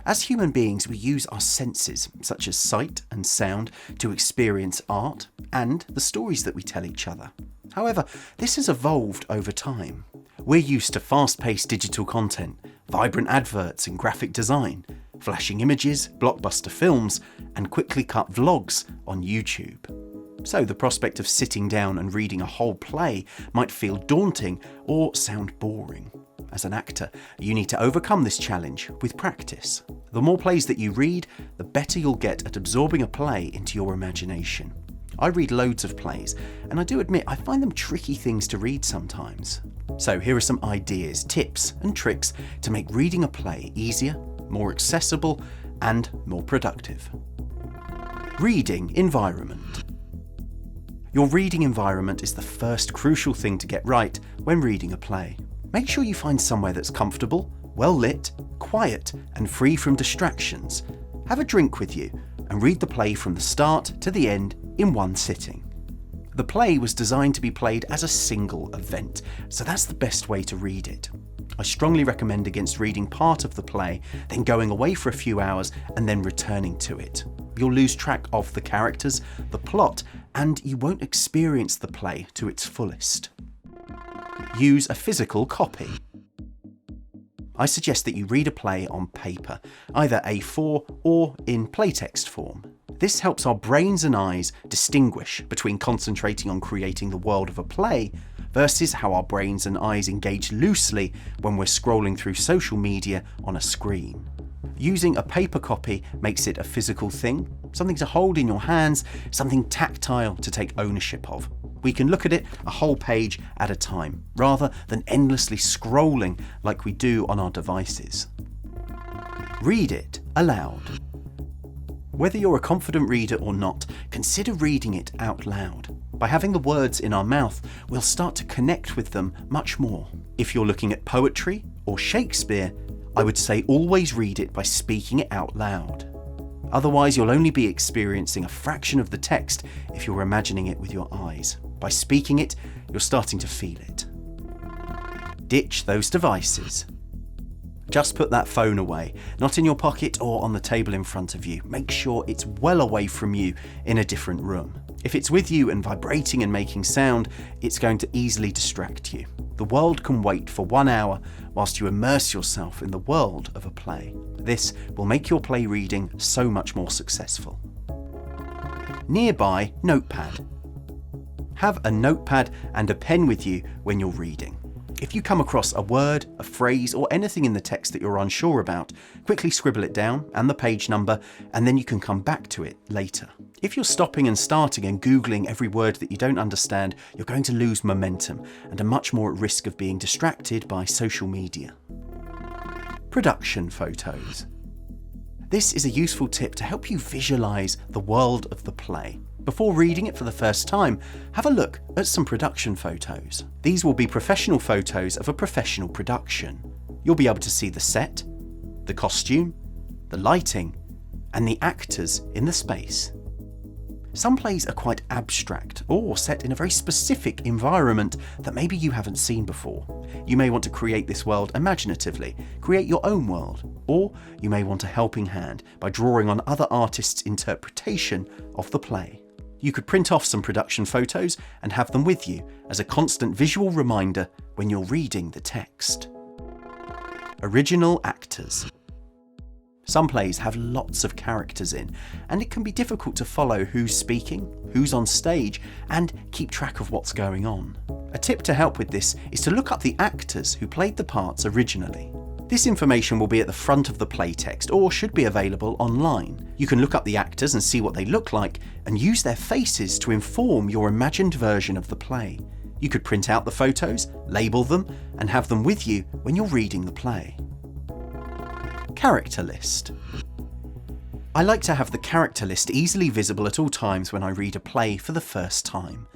As human beings, we use our senses, such as sight and sound, to experience art and the stories that we tell each other. However, this has evolved over time. We're used to fast-paced digital content, vibrant adverts and graphic design, flashing images, blockbuster films, and quickly cut vlogs on YouTube. So the prospect of sitting down and reading a whole play might feel daunting or sound boring. As an actor, you need to overcome this challenge with practice. The more plays that you read, the better you'll get at absorbing a play into your imagination. I read loads of plays, and I do admit I find them tricky things to read sometimes. So here are some ideas, tips, and tricks to make reading a play easier, more accessible, and more productive. Reading environment. Your reading environment is the first crucial thing to get right when reading a play. Make sure you find somewhere that's comfortable, well lit, quiet, and free from distractions. Have a drink with you and read the play from the start to the end in one sitting. The play was designed to be played as a single event, so that's the best way to read it. I strongly recommend against reading part of the play, then going away for a few hours and then returning to it. You'll lose track of the characters, the plot, and you won't experience the play to its fullest. Use a physical copy. I suggest that you read a play on paper, either A4 or in playtext form. This helps our brains and eyes distinguish between concentrating on creating the world of a play versus how our brains and eyes engage loosely when we're scrolling through social media on a screen. Using a paper copy makes it a physical thing, something to hold in your hands, something tactile to take ownership of. We can look at it a whole page at a time, rather than endlessly scrolling like we do on our devices. Read it aloud. Whether you're a confident reader or not, consider reading it out loud. By having the words in our mouth, we'll start to connect with them much more. If you're looking at poetry or Shakespeare, I would say always read it by speaking it out loud. Otherwise, you'll only be experiencing a fraction of the text if you're imagining it with your eyes. By speaking it, you're starting to feel it. Ditch those devices. Just put that phone away, not in your pocket or on the table in front of you. Make sure it's well away from you in a different room. If it's with you and vibrating and making sound, it's going to easily distract you. The world can wait for 1 hour whilst you immerse yourself in the world of a play. This will make your play reading so much more successful. Nearby Notepad. Have a notepad and a pen with you when you're reading. If you come across a word, a phrase, or anything in the text that you're unsure about, quickly scribble it down and the page number, and then you can come back to it later. If you're stopping and starting and Googling every word that you don't understand, you're going to lose momentum and are much more at risk of being distracted by social media. Production photos. This is a useful tip to help you visualize the world of the play. Before reading it for the first time, have a look at some production photos. These will be professional photos of a professional production. You'll be able to see the set, the costume, the lighting, and the actors in the space. Some plays are quite abstract or set in a very specific environment that maybe you haven't seen before. You may want to create this world imaginatively, create your own world, or you may want a helping hand by drawing on other artists' interpretation of the play. You could print off some production photos and have them with you as a constant visual reminder when you're reading the text. Original actors. Some plays have lots of characters in, and it can be difficult to follow who's speaking, who's on stage, and keep track of what's going on. A tip to help with this is to look up the actors who played the parts originally. This information will be at the front of the playtext or should be available online. You can look up the actors and see what they look like and use their faces to inform your imagined version of the play. You could print out the photos, label them, and have them with you when you're reading the play. Character list. I like to have the character list easily visible at all times when I read a play for the first time.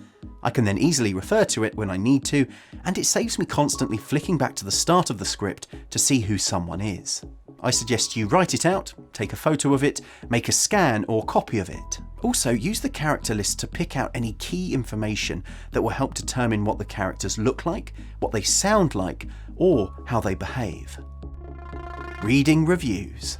I can then easily refer to it when I need to, and it saves me constantly flicking back to the start of the script to see who someone is. I suggest you write it out, take a photo of it, make a scan or copy of it. Also, use the character list to pick out any key information that will help determine what the characters look like, what they sound like, or how they behave. Reading reviews.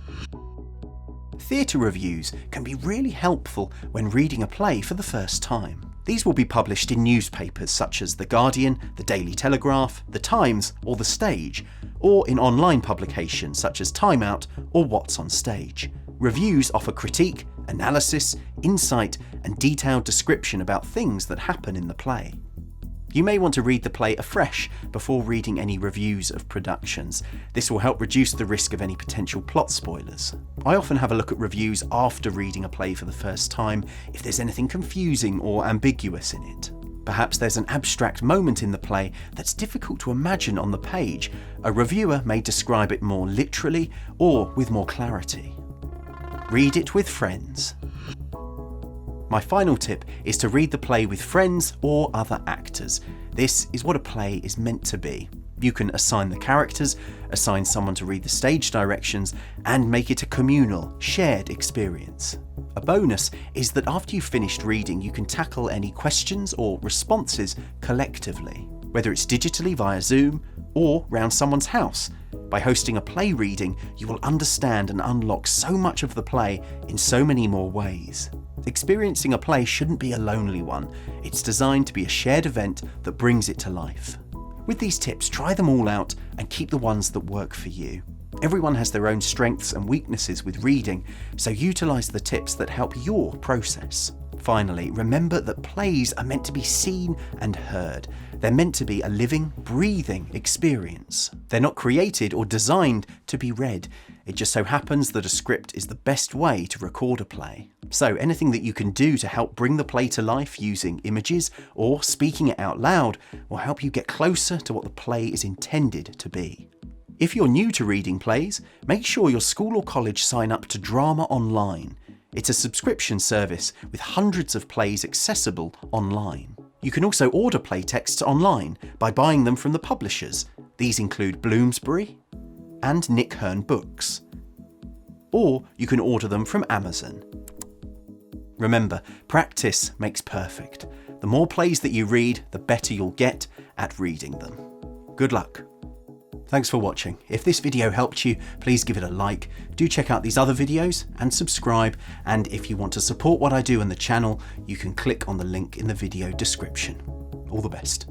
Theatre reviews can be really helpful when reading a play for the first time. These will be published in newspapers such as The Guardian, The Daily Telegraph, The Times or The Stage, or in online publications such as Time Out or What's on Stage. Reviews offer critique, analysis, insight and detailed description about things that happen in the play. You may want to read the play afresh before reading any reviews of productions. This will help reduce the risk of any potential plot spoilers. I often have a look at reviews after reading a play for the first time if there's anything confusing or ambiguous in it. Perhaps there's an abstract moment in the play that's difficult to imagine on the page. A reviewer may describe it more literally or with more clarity. Read it with friends. My final tip is to read the play with friends or other actors. This is what a play is meant to be. You can assign the characters, assign someone to read the stage directions, and make it a communal, shared experience. A bonus is that after you've finished reading, you can tackle any questions or responses collectively, whether it's digitally via Zoom or round someone's house. By hosting a play reading, you will understand and unlock so much of the play in so many more ways. Experiencing a play shouldn't be a lonely one. It's designed to be a shared event that brings it to life. With these tips, try them all out and keep the ones that work for you. Everyone has their own strengths and weaknesses with reading, so utilise the tips that help your process. Finally, remember that plays are meant to be seen and heard. They're meant to be a living, breathing experience. They're not created or designed to be read. It just so happens that a script is the best way to record a play. So anything that you can do to help bring the play to life using images or speaking it out loud will help you get closer to what the play is intended to be. If you're new to reading plays, make sure your school or college sign up to Drama Online. It's a subscription service with hundreds of plays accessible online. You can also order playtexts online by buying them from the publishers. These include Bloomsbury and Nick Hern Books. Or you can order them from Amazon. Remember, practice makes perfect. The more plays that you read, the better you'll get at reading them. Good luck. Thanks for watching. If this video helped you, please give it a like. Do check out these other videos and subscribe. And if you want to support what I do on the channel, you can click on the link in the video description. All the best.